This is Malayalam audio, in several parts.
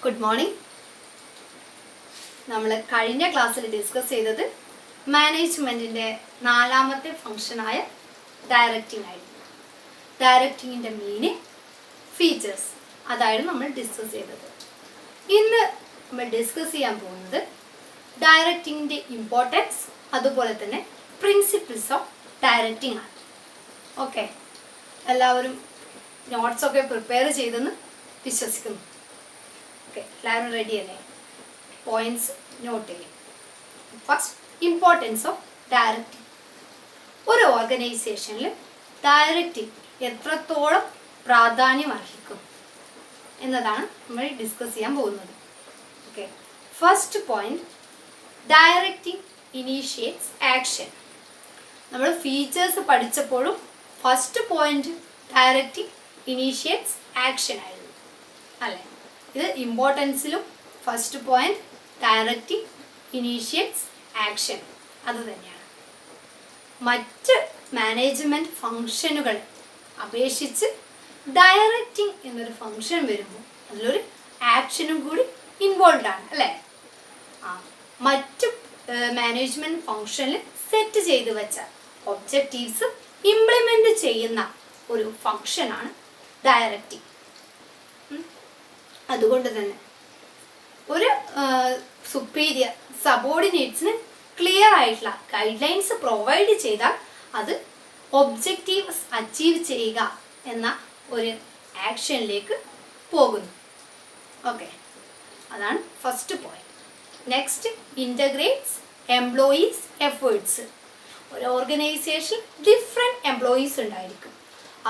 Good morning. നമ്മൾ കഴിഞ്ഞ ക്ലാസ്സിൽ ഡിസ്കസ് ചെയ്തത് മാനേജ്മെന്റിന്റെ നാലാമത്തെ ഫംഗ്ഷനായ ഡയറക്റ്റിംഗ് ആയിരുന്നു. ഡയറക്റ്റിംഗിന്റെ മീനിങ്, ഫീച്ചേഴ്സ് അതായിരുന്നു നമ്മൾ ഡിസ്കസ് ചെയ്തത്. ഇന്ന് നമ്മൾ ഡിസ്കസ് ചെയ്യാൻ പോകുന്നത് ഡയറക്റ്റിംഗിന്റെ ഇമ്പോർട്ടൻസ്, അതുപോലെ തന്നെ പ്രിൻസിപ്പിൾസ് ഓഫ് ഡയറക്റ്റിംഗ് ആണ്. ഓക്കെ, എല്ലാവരും നോട്ട്സൊക്കെ പ്രിപ്പയർ ചെയ്തെന്ന് വിശ്വസിക്കുന്നു. ഓക്കെ, എല്ലാവരും റെഡി അല്ലേ? പോയിന്റ്സ് നോട്ട് ചെയ്യും. First, importance of directing. ഒരു ഓർഗനൈസേഷനിൽ ഡയറക്റ്റിംഗ് എത്രത്തോളം പ്രാധാന്യം അർഹിക്കും എന്നതാണ് നമ്മൾ ഡിസ്കസ് ചെയ്യാൻ പോകുന്നത്. Okay, first point, directing initiates action. നമ്മൾ ഫീച്ചേഴ്സ് പഠിച്ചപ്പോഴും first point directing initiates action ആയിരുന്നു അല്ലേ? ഇത് ഇമ്പോർട്ടൻസിലും first point directing initiates action അത് തന്നെയാണ്. മറ്റ് മാനേജ്മെന്റ് ഫംഗ്ഷനുകൾ അപേക്ഷിച്ച് ഡയറക്റ്റിംഗ് എന്നൊരു ഫംഗ്ഷൻ വരുമ്പോൾ അതിലൊരു ആക്ഷനും കൂടി ഇൻവോൾവ് ആണ് അല്ലേ? മറ്റ് മാനേജ്മെന്റ് ഫംഗ്ഷനിൽ സെറ്റ് ചെയ്ത് വെച്ച ഒബ്ജക്റ്റീവ്സ് ഇംപ്ലിമെന്റ് ചെയ്യുന്ന ഒരു ഫംഗ്ഷനാണ് ഡയറക്റ്റിംഗ്. അതുകൊണ്ട് തന്നെ ഒരു സുപ്പീരിയർ സബോർഡിനേറ്റ്സിന് ക്ലിയർ ആയിട്ടുള്ള ഗൈഡ് ലൈൻസ് പ്രൊവൈഡ് ചെയ്താൽ അത് ഒബ്ജക്റ്റീവ്സ് അച്ചീവ് ചെയ്യുക എന്ന ഒരു ആക്ഷനിലേക്ക് പോകുന്നു. ഓക്കെ, അതാണ് first point. Next, integrates employees efforts. ഒരു ഓർഗനൈസേഷൻ ഡിഫറെൻറ്റ് എംപ്ലോയീസ് ഉണ്ടായിരിക്കും.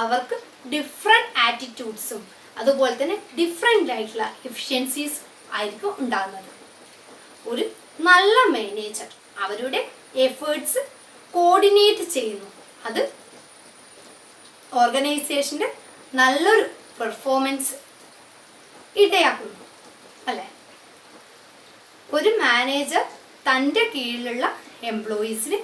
അവർക്ക് ഡിഫറെൻറ്റ് ആറ്റിറ്റ്യൂഡ്സും അതുപോലെ തന്നെ ഡിഫറെൻ്റ് ആയിട്ടുള്ള എഫിഷ്യൻസീസ് ആയിരിക്കും ഉണ്ടാകുന്നത്. ഒരു നല്ല മാനേജർ അവരുടെ എഫേർട്സ് കോർഡിനേറ്റ് ചെയ്യുന്നു. അത് ഓർഗനൈസേഷൻ്റെ നല്ലൊരു പെർഫോമൻസ് ഇടയാക്കുന്നു അല്ലേ? ഒരു മാനേജർ തൻ്റെ കീഴിലുള്ള എംപ്ലോയീസിന്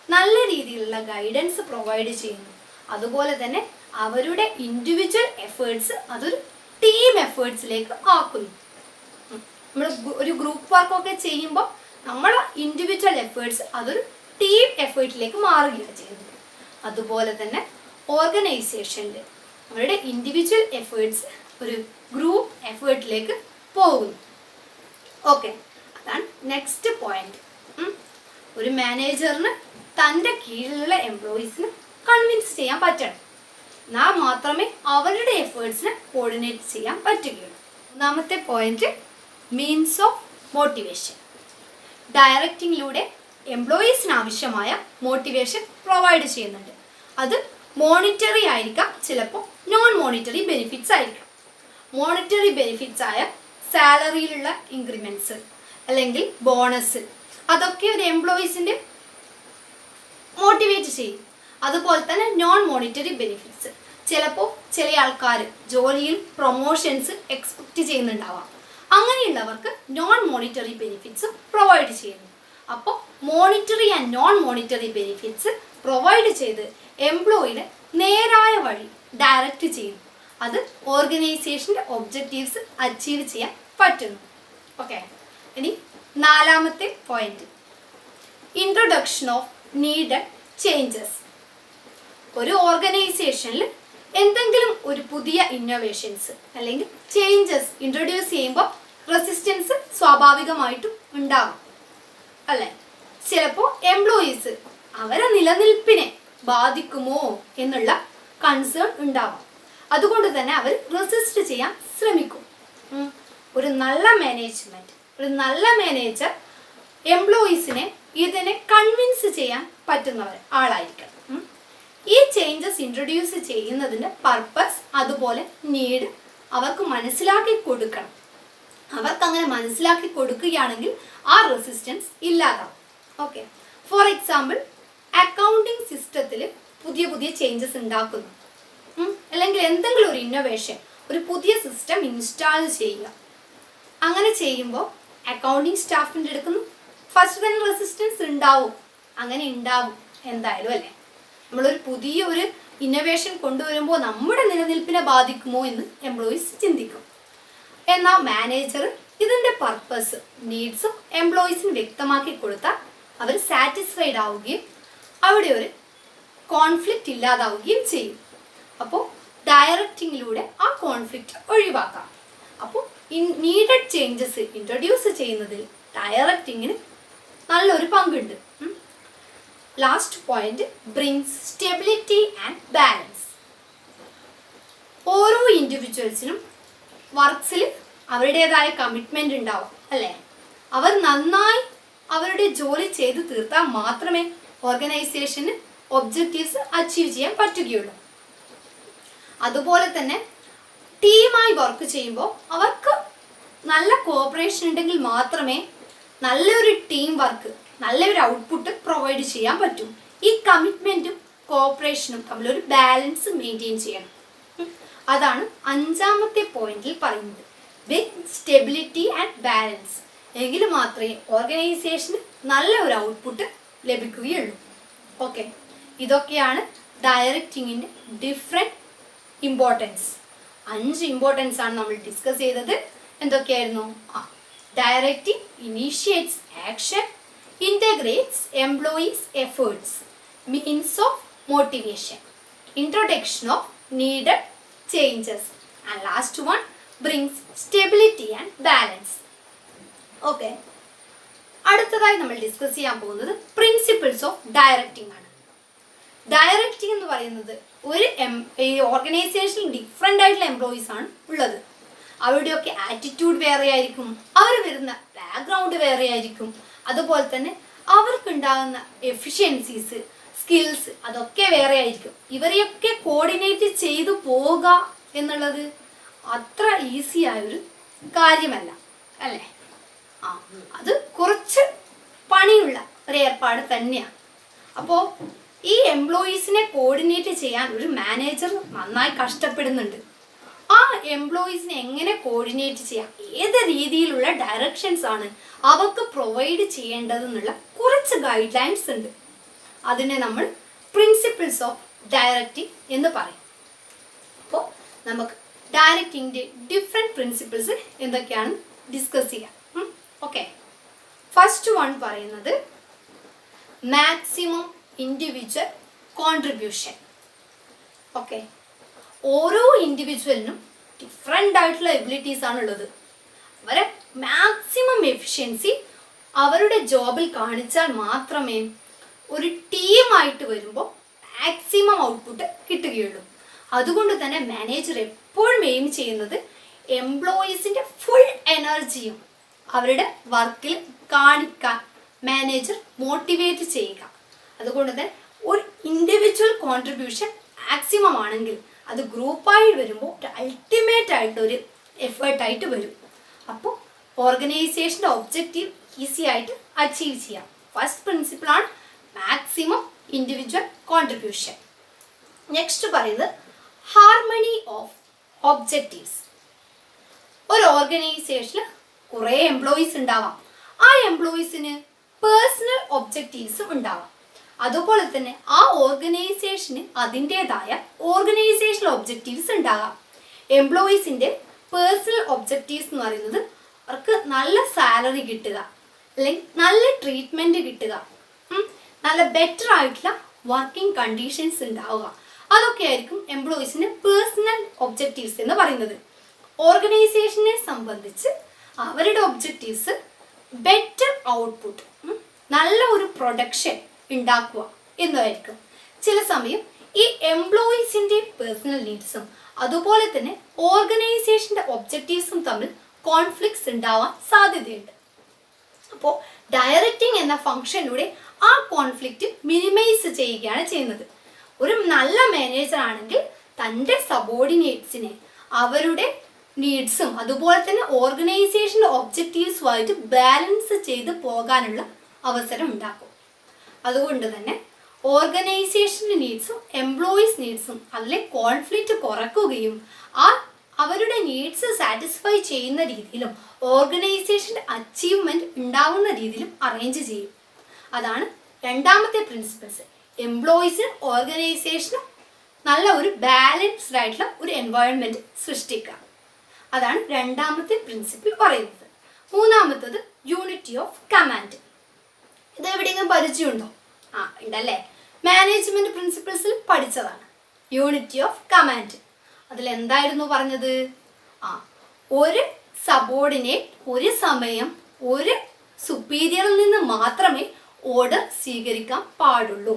നല്ല രീതിയിലുള്ള ഗൈഡൻസ് പ്രൊവൈഡ് ചെയ്യുന്നു. അതുപോലെ തന്നെ അവരുടെ ഇൻഡിവിജ്വൽ എഫേർട്സ് അതൊരു ടീം എഫേർട്സിലേക്ക് ആക്കുന്നു. നമ്മൾ ഒരു ഗ്രൂപ്പ് വർക്കൊക്കെ ചെയ്യുമ്പോൾ നമ്മളെ ഇൻഡിവിജ്വൽ എഫേർട്സ് അതൊരു ടീം എഫേർട്ടിലേക്ക് മാറുകയാണ് ചെയ്യുന്നത്. അതുപോലെ തന്നെ ഓർഗനൈസേഷനിൽ അവരുടെ ഇൻഡിവിജ്വൽ എഫേർട്സ് ഒരു ഗ്രൂപ്പ് എഫേർട്ടിലേക്ക് പോകുന്നു. ഓക്കെ, അതാണ് നെക്സ്റ്റ് പോയിന്റ്. ഒരു മാനേജറിന് തൻ്റെ കീഴിലുള്ള എംപ്ലോയീസിന് കൺവിൻസ് ചെയ്യാൻ പറ്റണം. എന്നാൽ മാത്രമേ അവരുടെ എഫേർട്സിനെ കോർഡിനേറ്റ് ചെയ്യാൻ പറ്റുകയുള്ളൂ. മൂന്നാമത്തെ പോയിന്റ്, മീൻസ് ഓഫ് മോട്ടിവേഷൻ. ഡയറക്റ്റിംഗിലൂടെ എംപ്ലോയീസിന് ആവശ്യമായ മോട്ടിവേഷൻ പ്രൊവൈഡ് ചെയ്യുന്നുണ്ട്. അത് മോണിറ്ററി ആയിരിക്കാം, ചിലപ്പോൾ നോൺ മോണിറ്ററി ബെനിഫിറ്റ്സ് ആയിരിക്കാം. മോണിറ്ററി ബെനിഫിറ്റ്സ് ആയ സാലറിയിലുള്ള ഇൻക്രിമെൻറ്റ്സ് അല്ലെങ്കിൽ ബോണസ്, അതൊക്കെ ഒരു എംപ്ലോയീസിൻ്റെ മോട്ടിവേറ്റ് ചെയ്യും. അതുപോലെ തന്നെ നോൺ മോണിറ്ററി ബെനിഫിറ്റ്സ്, ചിലപ്പോൾ ചില ആൾക്കാർ ജോലിയിൽ പ്രൊമോഷൻസ് എക്സ്പെക്റ്റ് ചെയ്യുന്നുണ്ടാവാം. അങ്ങനെയുള്ളവർക്ക് നോൺ മോണിറ്ററി ബെനിഫിറ്റ്സ് പ്രൊവൈഡ് ചെയ്യുന്നു. അപ്പോൾ monetary and non monetary benefits provide ചെയ്ത് എംപ്ലോയിനെ നേരായ വഴി ഡയറക്റ്റ് ചെയ്യുന്നു. അത് ഓർഗനൈസേഷൻ്റെ ഒബ്ജക്റ്റീവ്സ് അച്ചീവ് ചെയ്യാൻ പറ്റുന്നു. ഓക്കെ, ഇനി നാലാമത്തെ point, introduction of needed changes. ഒരു ഓർഗനൈസേഷനിൽ എന്തെങ്കിലും ഒരു പുതിയ ഇന്നോവേഷൻസ് അല്ലെങ്കിൽ ചേഞ്ചസ് ഇൻട്രൊഡ്യൂസ് ചെയ്യുമ്പോൾ റെസിസ്റ്റൻസ് സ്വാഭാവികമായിട്ടും ഉണ്ടാകും അല്ലേ? ചിലപ്പോൾ എംപ്ലോയീസ് അവരെ നിലനിൽപ്പിനെ ബാധിക്കുമോ എന്നുള്ള കൺസേൺ ഉണ്ടാവും. അതുകൊണ്ട് തന്നെ അവർ റെസിസ്റ്റ് ചെയ്യാൻ ശ്രമിക്കും. ഒരു നല്ല മാനേജ്മെന്റ്, ഒരു നല്ല മാനേജർ എംപ്ലോയീസിനെ ഇതിനെ കൺവിൻസ് ചെയ്യാൻ പറ്റുന്നവർ ആളായിരിക്കണം. ഈ ചേഞ്ചസ് ഇൻട്രൊഡ്യൂസ് ചെയ്യുന്നതിൻ്റെ പർപ്പസ് അതുപോലെ നീഡ് അവർക്ക് മനസ്സിലാക്കി കൊടുക്കണം. അവർക്ക് അങ്ങനെ മനസ്സിലാക്കി കൊടുക്കുകയാണെങ്കിൽ ആ റെസിസ്റ്റൻസ് ഇല്ലാതാവും. ഓക്കെ, ഫോർ എക്സാമ്പിൾ, അക്കൗണ്ടിങ് സിസ്റ്റത്തിൽ പുതിയ പുതിയ ചേഞ്ചസ് ഉണ്ടാക്കുന്നു, അല്ലെങ്കിൽ എന്തെങ്കിലും ഒരു ഇന്നോവേഷൻ, ഒരു പുതിയ സിസ്റ്റം ഇൻസ്റ്റാൾ ചെയ്യുക. അങ്ങനെ ചെയ്യുമ്പോൾ അക്കൗണ്ടിങ് സ്റ്റാഫിൻ്റെ അടുക്കുന്നു ഫസ്റ്റ് തന്നെ റെസിസ്റ്റൻസ് ഉണ്ടാവും. അങ്ങനെ ഉണ്ടാവും എന്തായാലും അല്ലേ? നമ്മളൊരു പുതിയ ഒരു ഇന്നോവേഷൻ കൊണ്ടുവരുമ്പോൾ നമ്മുടെ നിലനിൽപ്പിനെ ബാധിക്കുമോ എന്ന് എംപ്ലോയീസ് ചിന്തിക്കും. എന്നാൽ മാനേജർ ഇതിൻ്റെ പർപ്പസ് നീഡ്സും എംപ്ലോയീസിന് വ്യക്തമാക്കി കൊടുത്താൽ അവർ സാറ്റിസ്ഫൈഡ് ആവുകയും അവിടെ ഒരു കോൺഫ്ലിക്റ്റ് ഇല്ലാതാവുകയും ചെയ്യും. അപ്പോൾ ഡയറക്റ്റിങ്ങിലൂടെ ആ കോൺഫ്ലിക്റ്റ് ഒഴിവാക്കാം. അപ്പോൾ നീഡഡ് ചേഞ്ചസ് ഇൻട്രൊഡ്യൂസ് ചെയ്യുന്നതിൽ ഡയറക്റ്റിങ്ങിന് നല്ലൊരു പങ്കുണ്ട്. Last point, brings stability and balance. ഓരോ ഇൻഡിവിജ്വൽസിനും വർക്ക്സിൽ അവരുടേതായ കമ്മിറ്റ്മെൻ്റ് ഉണ്ടാവും അല്ലേ? അവർ നന്നായി അവരുടെ ജോലി ചെയ്ത് തീർത്താൽ മാത്രമേ ഓർഗനൈസേഷന് ഒബ്ജക്റ്റീവ്സ് അച്ചീവ് ചെയ്യാൻ പറ്റുകയുള്ളൂ. അതുപോലെ തന്നെ ടീമായി വർക്ക് ചെയ്യുമ്പോൾ അവർക്ക് നല്ല കോഓപ്പറേഷൻ ഉണ്ടെങ്കിൽ മാത്രമേ നല്ലൊരു ടീം വർക്ക്, നല്ലൊരു ഔട്ട്പുട്ട് പ്രൊവൈഡ് ചെയ്യാൻ പറ്റും. ഈ കമ്മിറ്റ്മെൻറ്റും കോഓപ്പറേഷനും തമ്മിലൊരു ബാലൻസ് മെയിൻറ്റെയിൻ ചെയ്യണം. അതാണ് 5ാമത്തെ പോയിന്റിൽ പറയുന്നത്, വിത്ത് സ്റ്റെബിലിറ്റി ആൻഡ് ബാലൻസ്. എങ്കിൽ മാത്രമേ ഓർഗനൈസേഷന് നല്ല ഒരു ഔട്ട്പുട്ട് ലഭിക്കുകയുള്ളൂ. ഓക്കെ, ഇതൊക്കെയാണ് ഡയറക്റ്റിങ്ങിൻ്റെ ഡിഫറെൻറ്റ് ഇമ്പോർട്ടൻസ്. 5 ഇമ്പോർട്ടൻസ് ആണ് നമ്മൾ ഡിസ്കസ് ചെയ്തത്. എന്തൊക്കെയായിരുന്നു? Directing initiates action, integrates employees efforts, means of motivation, introduction of needed changes, and last one brings stability and balance. Okay, അടുത്തതായി നമ്മൾ ഡിസ്കസ് ചെയ്യാൻ പോകുന്നത് പ്രിൻസിപ്പിൾസ് ഓഫ് ഡയറക്റ്റിംഗ് ആണ്. ഡയറക്റ്റിംഗ് എന്ന് പറയുന്നത് ഒരു ഓർഗനൈസേഷനിൽ ഡിഫറെൻ്റ് ആയിട്ടുള്ള എംപ്ലോയീസ് ആണ് ഉള്ളത്. അവരുടെയൊക്കെ ആറ്റിറ്റ്യൂഡ് വേറെ ആയിരിക്കും, അവർ വരുന്ന ബാക്ക്ഗ്രൗണ്ട് വേറെ ആയിരിക്കും, അതുപോലെ തന്നെ അവർക്കുണ്ടാകുന്ന എഫിഷ്യൻസീസ്, സ്കിൽസ് അതൊക്കെ വേറെ ആയിരിക്കും. ഇവരെയൊക്കെ കോർഡിനേറ്റ് ചെയ്തു പോവുക എന്നുള്ളത് അത്ര ഈസി ആയൊരു കാര്യമല്ല അല്ലേ? അത് കുറച്ച് പണിയുള്ള ഒരു ഏർപ്പാട് തന്നെയാണ്. അപ്പോൾ ഈ എംപ്ലോയീസിനെ കോർഡിനേറ്റ് ചെയ്യാൻ ഒരു മാനേജർ നന്നായി കഷ്ടപ്പെടുന്നുണ്ട്. ആ എംപ്ലോയീസിനെ എങ്ങനെ കോർഡിനേറ്റ് ചെയ്യാം, ഏത് രീതിയിലുള്ള ഡയറക്ഷൻസ് ആണ് അവർക്ക് പ്രൊവൈഡ് ചെയ്യേണ്ടതെന്നുള്ള കുറച്ച് ഗൈഡ് ലൈൻസ് ഉണ്ട്. അതിനെ നമ്മൾ പ്രിൻസിപ്പിൾസ് ഓഫ് ഡയറക്റ്റിംഗ് എന്ന് പറയും. അപ്പോൾ നമുക്ക് ഡയറക്റ്റിംഗിൻ്റെ ഡിഫറെൻറ്റ് പ്രിൻസിപ്പിൾസ് എന്തൊക്കെയാണെന്ന് ഡിസ്കസ് ചെയ്യാം. ഓക്കെ, ഫസ്റ്റ് വൺ പറയുന്നത് മാക്സിമം ഇൻഡിവിജ്വൽ കോൺട്രിബ്യൂഷൻ. ഓക്കെ, ഓരോ ഇൻഡിവിജ്വലിനും ഡിഫറെൻ്റ് ആയിട്ടുള്ള എബിലിറ്റീസ് ആണുള്ളത്. അവരെ മാക്സിമം എഫിഷ്യൻസി അവരുടെ ജോബിൽ കാണിച്ചാൽ മാത്രമേ ഒരു ടീമായിട്ട് വരുമ്പോൾ മാക്സിമം ഔട്ട്പുട്ട് കിട്ടുകയുള്ളൂ. അതുകൊണ്ട് തന്നെ മാനേജർ എപ്പോഴും എയിം ചെയ്യുന്നത് എംപ്ലോയീസിൻ്റെ ഫുൾ എനർജിയും അവരുടെ വർക്കിൽ കാണിക്കാൻ മാനേജർ മോട്ടിവേറ്റ് ചെയ്യുക. അതുകൊണ്ട് തന്നെ ഒരു ഇൻഡിവിജ്വൽ കോൺട്രിബ്യൂഷൻ മാക്സിമം ആണെങ്കിൽ അത് ഗ്രൂപ്പായി വരുമ്പോൾ ഒരു അൾട്ടിമേറ്റ് ആയിട്ടൊരു എഫേർട്ടായിട്ട് വരും. അപ്പോൾ ഓർഗനൈസേഷൻ്റെ ഒബ്ജക്റ്റീവ് ഈസി ആയിട്ട് അച്ചീവ് ചെയ്യാം. ഫസ്റ്റ് പ്രിൻസിപ്പിളാണ് മാക്സിമം ഇൻഡിവിജ്വൽ കോൺട്രിബ്യൂഷൻ. നെക്സ്റ്റ് പറയുന്നത് ഹാർമണി ഓഫ് ഒബ്ജക്റ്റീവ്സ്. ഒരു ഓർഗനൈസേഷനിൽ കുറേ എംപ്ലോയീസ് ഉണ്ടാവാം. ആ എംപ്ലോയീസിന് പേഴ്സണൽ ഒബ്ജക്റ്റീവ്സും ഉണ്ടാവാം. അതുപോലെ തന്നെ ആ ഓർഗനൈസേഷന് അതിൻ്റേതായ ഓർഗനൈസേഷണൽ ഒബ്ജക്റ്റീവ്സ് ഉണ്ടാകാം. എംപ്ലോയീസിൻ്റെ പേഴ്സണൽ ഒബ്ജക്റ്റീവ്സ് എന്ന് പറയുന്നത് അവർക്ക് നല്ല സാലറി കിട്ടുക, അല്ലെങ്കിൽ നല്ല ട്രീറ്റ്മെൻറ്റ് കിട്ടുക, നല്ല ബെറ്റർ ആയിട്ടുള്ള വർക്കിംഗ് കണ്ടീഷൻസ് ഉണ്ടാവുക. അതൊക്കെ ആയിരിക്കും എംപ്ലോയീസിൻ്റെ പേഴ്സണൽ ഒബ്ജക്റ്റീവ്സ് എന്ന് പറയുന്നത്. ഓർഗനൈസേഷനെ സംബന്ധിച്ച് അവരുടെ ഒബ്ജക്റ്റീവ്സ് ബെറ്റർ ഔട്ട്പുട്ട്, നല്ല ഒരു പ്രൊഡക്ഷൻ ഉണ്ടാക്കുക എന്നതായിരിക്കും. ചില സമയം ഈ എംപ്ലോയീസിൻ്റെ പേഴ്സണൽ നീഡ്സും അതുപോലെ തന്നെ ഓർഗനൈസേഷൻ്റെ ഒബ്ജക്റ്റീവ്സും തമ്മിൽ കോൺഫ്ലിക്ട്സ് ഉണ്ടാവാൻ സാധ്യതയുണ്ട്. അപ്പോൾ ഡയറക്റ്റിംഗ് എന്ന ഫംഗ്ഷനിലൂടെ ആ കോൺഫ്ലിക്റ്റ് മിനിമൈസ് ചെയ്യുകയാണ് ചെയ്യുന്നത്. ഒരു നല്ല മാനേജർ ആണെങ്കിൽ തൻ്റെ സബോർഡിനേറ്റ്സിനെ അവരുടെ നീഡ്സും അതുപോലെ തന്നെ ഓർഗനൈസേഷൻ്റെ ഒബ്ജക്റ്റീവ്സുമായിട്ട് ബാലൻസ് ചെയ്ത് പോകാനുള്ള അവസരം ഉണ്ടാക്കും. അതുകൊണ്ട് തന്നെ ഓർഗനൈസേഷൻ്റെ നീഡ്സും എംപ്ലോയീസ് നീഡ്സും അതിലെ കോൺഫ്ലിക്റ്റ് കുറയ്ക്കുകയും അവരുടെ നീഡ്സ് സാറ്റിസ്ഫൈ ചെയ്യുന്ന രീതിയിലും ഓർഗനൈസേഷൻ്റെ അച്ചീവ്മെൻറ്റ് ഉണ്ടാവുന്ന രീതിയിലും അറേഞ്ച് ചെയ്യും. അതാണ് രണ്ടാമത്തെ പ്രിൻസിപ്പിൾസ്. എംപ്ലോയീസിനും ഓർഗനൈസേഷനും നല്ല ഒരു ബാലൻസ്ഡ് ആയിട്ടുള്ള ഒരു എൻവയോൺമെൻറ്റ് സൃഷ്ടിക്കുക. അതാണ് രണ്ടാമത്തെ പ്രിൻസിപ്പിൾ പറയുന്നത്. മൂന്നാമത്തത് യൂണിറ്റി ഓഫ് കമാൻഡ്. ഇത് എവിടെയെങ്കിലും പരിചയമുണ്ടോ? ഉണ്ടല്ലേ. മാനേജ്മെന്റ് പ്രിൻസിപ്പിൾസിൽ പഠിച്ചതാണ് യൂണിറ്റി ഓഫ് കമാൻഡ്. അതിലെന്തായിരുന്നു പറഞ്ഞത്? ഒരു സബോർഡിനേറ്റ് ഒരു സമയം ഒരു സുപ്പീരിയറിൽ നിന്ന് മാത്രമേ ഓർഡർ സ്വീകരിക്കാൻ പാടുള്ളൂ.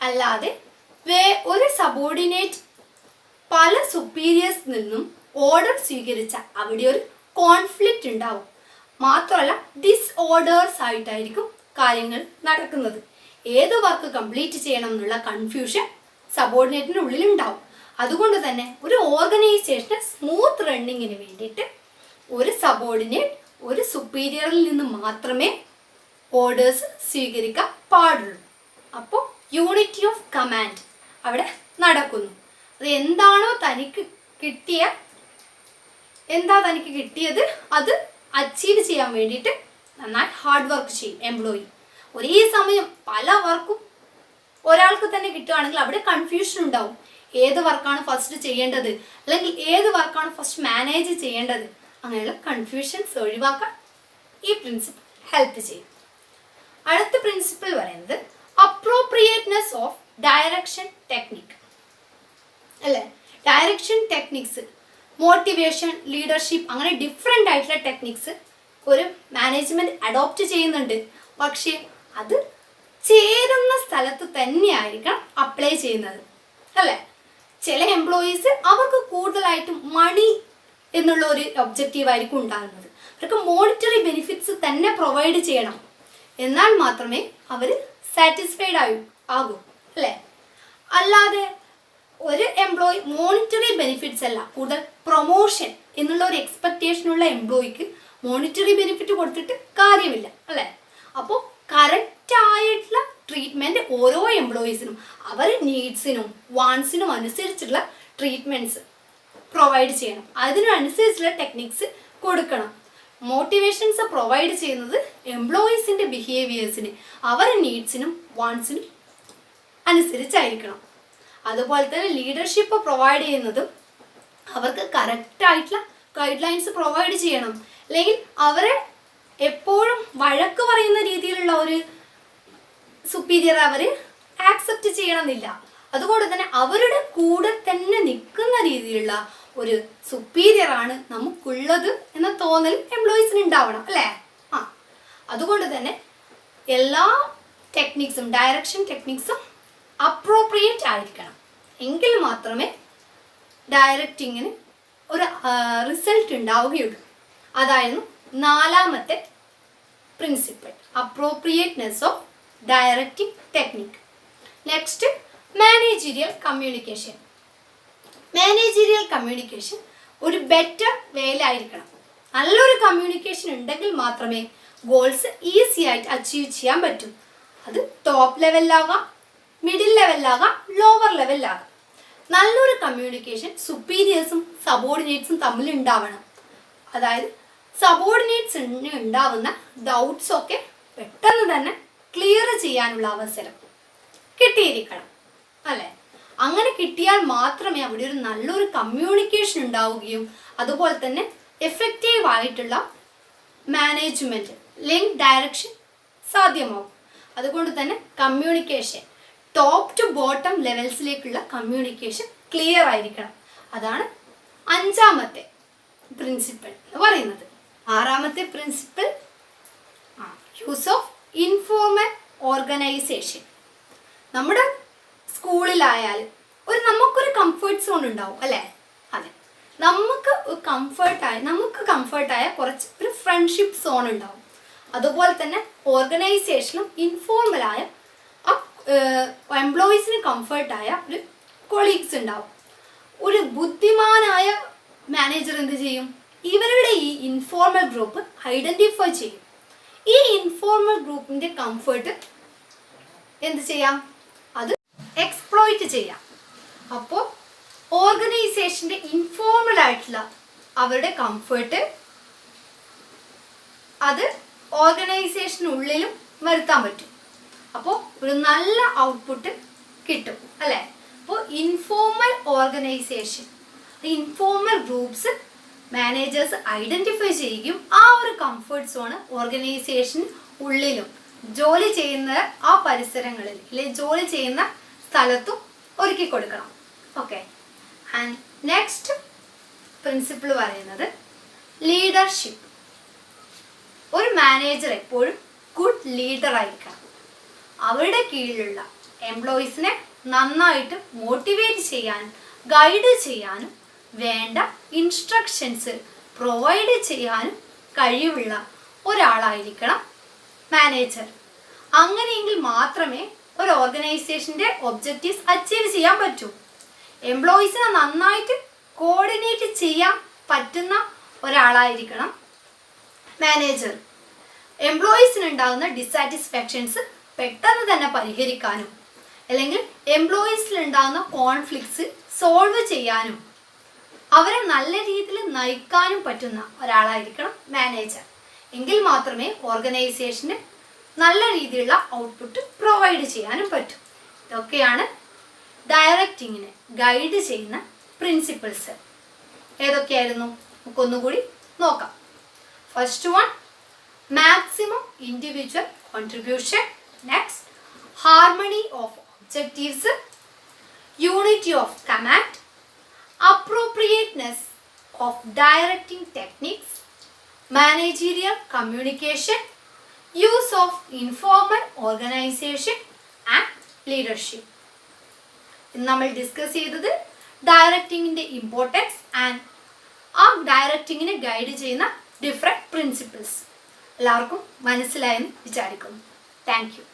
അല്ലാതെ ഒരു സബോർഡിനേറ്റ് പല സുപ്പീരിയേഴ്സിൽ നിന്നും ഓർഡർ സ്വീകരിച്ച അവിടെ ഒരു കോൺഫ്ലിക്റ്റ് ഉണ്ടാവും. മാത്രമല്ല ഡിസ്ഓർഡേഴ്സ് ആയിട്ടായിരിക്കും കാര്യങ്ങൾ നടക്കുന്നത്. ഏത് വർക്ക് കംപ്ലീറ്റ് ചെയ്യണം എന്നുള്ള കൺഫ്യൂഷൻ സബോർഡിനേറ്റിൻ്റെ ഉള്ളിലുണ്ടാവും. അതുകൊണ്ട് തന്നെ ഒരു ഓർഗനൈസേഷന് സ്മൂത്ത് റണ്ണിങ്ങിന് വേണ്ടിയിട്ട് ഒരു സബോർഡിനേറ്റ് ഒരു സുപ്പീരിയറിൽ നിന്ന് മാത്രമേ ഓർഡേഴ്സ് സ്വീകരിക്കാൻ പാടുള്ളൂ. അപ്പോൾ യൂണിറ്റി ഓഫ് കമാൻഡ് അവിടെ നടക്കുന്നു. അത് എന്താണോ തനിക്ക് കിട്ടിയത് അത് അച്ചീവ് ചെയ്യാൻ വേണ്ടിയിട്ട് നന്നായി ഹാർഡ് വർക്ക് ചെയ്യും എംപ്ലോയി. ഒരേ സമയം പല വർക്കും ഒരാൾക്ക് തന്നെ കിട്ടുകയാണെങ്കിൽ അവിടെ കൺഫ്യൂഷൻ ഉണ്ടാവും. ഏത് വർക്കാണ് ഫസ്റ്റ് ചെയ്യേണ്ടത്, അല്ലെങ്കിൽ ഏത് വർക്കാണ് ഫസ്റ്റ് മാനേജ് ചെയ്യേണ്ടത്, അങ്ങനെയുള്ള കൺഫ്യൂഷൻസ് ഒഴിവാക്കാൻ ഈ പ്രിൻസിപ്പിൾ ഹെൽപ്പ് ചെയ്യും. അടുത്ത പ്രിൻസിപ്പിൾ പറയുന്നത് അപ്രോപ്രിയേറ്റ്നെസ് ഓഫ് ഡയറക്ഷൻ ടെക്നിക് അല്ലേ. ഡയറക്ഷൻ ടെക്നിക്സ്, മോട്ടിവേഷൻ, ലീഡർഷിപ്പ്, അങ്ങനെ ഡിഫറെൻ്റ് ആയിട്ടുള്ള ടെക്നിക്സ് ഒരു മാനേജ്മെൻറ്റ് അഡോപ്റ്റ് ചെയ്യുന്നുണ്ട്. പക്ഷേ അത് ചേരുന്ന സ്ഥലത്ത് തന്നെയായിരിക്കണം അപ്ലൈ ചെയ്യുന്നത് അല്ലേ. ചില എംപ്ലോയീസ് അവർക്ക് കൂടുതലായിട്ടും മണി എന്നുള്ള ഒരു ഒബ്ജക്റ്റീവായിരിക്കും ഉണ്ടാകുന്നത്. അവർക്ക് മോണിറ്ററി ബെനിഫിറ്റ്സ് തന്നെ പ്രൊവൈഡ് ചെയ്യണം, എന്നാൽ മാത്രമേ അവർ സാറ്റിസ്ഫൈഡ് ആകൂ അല്ലേ. അല്ലാതെ ഒരു എംപ്ലോയി മോണിറ്ററി ബെനിഫിറ്റ്സ് അല്ല, കൂടുതൽ പ്രൊമോഷൻ എന്നുള്ള ഒരു എക്സ്പെക്റ്റേഷനുള്ള എംപ്ലോയിക്ക് മോണിറ്ററി ബെനിഫിറ്റ് കൊടുത്തിട്ട് കാര്യമില്ല അല്ലേ. അപ്പോൾ കറക്റ്റായിട്ടുള്ള ട്രീറ്റ്മെൻറ്റ് ഓരോ എംപ്ലോയീസിനും അവർ നീഡ്സിനും വാൺസിനും അനുസരിച്ചുള്ള ട്രീറ്റ്മെൻറ്റ്സ് പ്രൊവൈഡ് ചെയ്യണം. അതിനനുസരിച്ചുള്ള ടെക്നിക്സ് കൊടുക്കണം. മോട്ടിവേഷൻസ് പ്രൊവൈഡ് ചെയ്യുന്നത് എംപ്ലോയീസിൻ്റെ ബിഹേവിയേഴ്സിന് അവർ നീഡ്സിനും വാൺസിനും അനുസരിച്ചായിരിക്കണം. അതുപോലെ തന്നെ ലീഡർഷിപ്പ് പ്രൊവൈഡ് ചെയ്യുന്നതും അവർക്ക് കറക്റ്റായിട്ടുള്ള ഗൈഡ് ലൈൻസ് പ്രൊവൈഡ് ചെയ്യണം. അല്ലെങ്കിൽ അവരെ എപ്പോഴും വഴക്ക് പറയുന്ന രീതിയിലുള്ള ഒരു സുപ്പീരിയർ അവർ ആക്സെപ്റ്റ് ചെയ്യണമെന്നില്ല. അതുകൊണ്ട് തന്നെ അവരുടെ കൂടെ തന്നെ നിൽക്കുന്ന രീതിയിലുള്ള ഒരു സുപ്പീരിയറാണ് നമുക്കുള്ളത് എന്ന തോന്നൽ എംപ്ലോയീസിന് ഉണ്ടാവണം അല്ലേ. അതുകൊണ്ട് തന്നെ എല്ലാ ടെക്നിക്സും ഡയറക്ഷൻ ടെക്നിക്സും അപ്രോപ്രിയേറ്റ് ആയിരിക്കണം. എങ്കിൽ മാത്രമേ ഡയറക്റ്റിങ്ങിന് ഒരു റിസൾട്ട് ഉണ്ടാവുകയുള്ളൂ. അതായിരുന്നു നാലാമത്തെ principle, appropriateness of directing technique. Next managerial communication. Managerial communication ഒരു ബെറ്റർ വേയിലായിരിക്കണം. നല്ലൊരു കമ്മ്യൂണിക്കേഷൻ ഉണ്ടെങ്കിൽ മാത്രമേ ഗോൾസ് ഈസി ആയിട്ട് അച്ചീവ് ചെയ്യാൻ പറ്റൂ. അത് ടോപ്പ് ലെവലിലാകാം, മിഡിൽ ലെവലിലാകാം, ലോവർ ലെവലിലാകാം. നല്ലൊരു കമ്മ്യൂണിക്കേഷൻ സുപ്പീരിയേഴ്സും സബോർഡിനേറ്റ്സും തമ്മിൽ ഉണ്ടാവണം. അതായത് സബോർഡിനേറ്റ്സിന് ഉണ്ടാവുന്ന ഡൗട്ട്സൊക്കെ പെട്ടെന്ന് തന്നെ ക്ലിയർ ചെയ്യാനുള്ള അവസരം കിട്ടിയിരിക്കണം അല്ലേ. അങ്ങനെ കിട്ടിയാൽ മാത്രമേ അവിടെ ഒരു നല്ലൊരു കമ്മ്യൂണിക്കേഷൻ ഉണ്ടാവുകയും അതുപോലെ തന്നെ എഫക്റ്റീവ് ആയിട്ടുള്ള മാനേജ്മെൻറ്റ് ലിങ്ക് ഡയറക്ഷൻ സാധ്യമാവും. അതുകൊണ്ട് തന്നെ കമ്മ്യൂണിക്കേഷൻ ടോപ്പ് ടു ബോട്ടം ലെവൽസിലേക്കുള്ള കമ്മ്യൂണിക്കേഷൻ ക്ലിയർ ആയിരിക്കണം. അതാണ് അഞ്ചാമത്തെ പ്രിൻസിപ്പിൾ എന്ന് പറയുന്നത്. ആറാമത്തെ principle use of informal organization. നമ്മുടെ സ്കൂളിലായാലും നമുക്കൊരു കംഫർട്ട് സോൺ ഉണ്ടാവും അല്ലേ. അതെ, നമുക്ക് കംഫർട്ടായ കുറച്ച് ഒരു ഫ്രണ്ട്ഷിപ്പ് സോൺ ഉണ്ടാവും. അതുപോലെ തന്നെ ഓർഗനൈസേഷനും ഇൻഫോർമലായ എംപ്ലോയീസിന് കംഫർട്ടായ ഒരു കൊളീഗ്സ് ഉണ്ടാവും. ഒരു ബുദ്ധിമാനായ മാനേജർ എന്ത് ചെയ്യും? ഇവരുടെ ഈ ഇൻഫോർമൽ ഗ്രൂപ്പ് ഐഡൻറ്റിഫൈ ചെയ്യും. ഈ ഇൻഫോർമൽ ഗ്രൂപ്പിൻ്റെ കംഫർട്ട് എന്ത് ചെയ്യാം? അത് എക്സ്പ്ലോയിറ്റ് ചെയ്യാം. അപ്പോൾ ഓർഗനൈസേഷൻ്റെ ഇൻഫോർമൽ ആയിട്ടുള്ള അവരുടെ കംഫർട്ട് അത് ഓർഗനൈസേഷനുള്ളിലും വരുത്താൻ പറ്റും. അപ്പോൾ ഒരു നല്ല ഔട്ട്പുട്ട് കിട്ടും അല്ലേ. അപ്പോൾ informal organisation, informal groups managers identify ചെയ്യുകയും ആ ഒരു കംഫർട്ട് സോണ് ഓർഗനൈസേഷൻ ഉള്ളിലും ജോലി ചെയ്യുന്ന ആ പരിസരങ്ങളിൽ അല്ലെങ്കിൽ ജോലി ചെയ്യുന്ന സ്ഥലത്തും ഒരുക്കി കൊടുക്കണം. ഓക്കെ. ആൻഡ് നെക്സ്റ്റ് പ്രിൻസിപ്പിൾ പറയുന്നത് ലീഡർഷിപ്പ്. ഒരു മാനേജർ എപ്പോഴും ഗുഡ് ലീഡർ ആയിരിക്കണം. അവരുടെ കീഴിലുള്ള എംപ്ലോയീസിനെ നന്നായിട്ട് മോട്ടിവേറ്റ് ചെയ്യാനും ഗൈഡ് ചെയ്യാനും വേണ്ട ഇൻസ്ട്രക്ഷൻസ് പ്രൊവൈഡ് ചെയ്യാനും കഴിവുള്ള ഒരാളായിരിക്കണം മാനേജർ. അങ്ങനെയെങ്കിൽ മാത്രമേ ഒരു ഓർഗനൈസേഷൻ്റെ ഒബ്ജക്റ്റീവ്സ് അച്ചീവ് ചെയ്യാൻ പറ്റൂ. എംപ്ലോയീസിനെ നന്നായിട്ട് കോർഡിനേറ്റ് ചെയ്യാൻ പറ്റുന്ന ഒരാളായിരിക്കണം മാനേജർ. എംപ്ലോയീസിനുണ്ടാകുന്ന ഡിസാറ്റിസ്ഫാക്ഷൻസ് പെട്ടെന്ന് തന്നെ പരിഹരിക്കാനും അല്ലെങ്കിൽ എംപ്ലോയീസിലുണ്ടാകുന്ന കോൺഫ്ലിക്ട്സ് സോൾവ് ചെയ്യാനും അവരെ നല്ല രീതിയിൽ നയിക്കാനും പറ്റുന്ന ഒരാളായിരിക്കണം മാനേജർ. എങ്കിൽ മാത്രമേ ഓർഗനൈസേഷന് നല്ല രീതിയിലുള്ള ഔട്ട്പുട്ട് പ്രൊവൈഡ് ചെയ്യാനും പറ്റും. ഇതൊക്കെയാണ് ഡയറക്റ്റിങ്ങിനെ ഗൈഡ് ചെയ്യുന്ന പ്രിൻസിപ്പിൾസ്. ഏതൊക്കെയായിരുന്നു നമുക്കൊന്നുകൂടി നോക്കാം. First one, maximum individual contribution. Next, harmony of objectives, unity of command, appropriateness of directing techniques, managerial communication, use of informal organization and leadership. ഇന്ന് നമ്മൾ ഡിസ്കസ് ചെയ്തത് ഡയറക്റ്റിങ്ങിൻ്റെ ഇമ്പോർട്ടൻസ് ആൻഡ് ആ ഡയറക്റ്റിങ്ങിനെ ഗൈഡ് ചെയ്യുന്ന ഡിഫറെൻറ്റ് പ്രിൻസിപ്പിൾസ്. എല്ലാവർക്കും മനസ്സിലായെന്ന് വിചാരിക്കുന്നു. Thank you.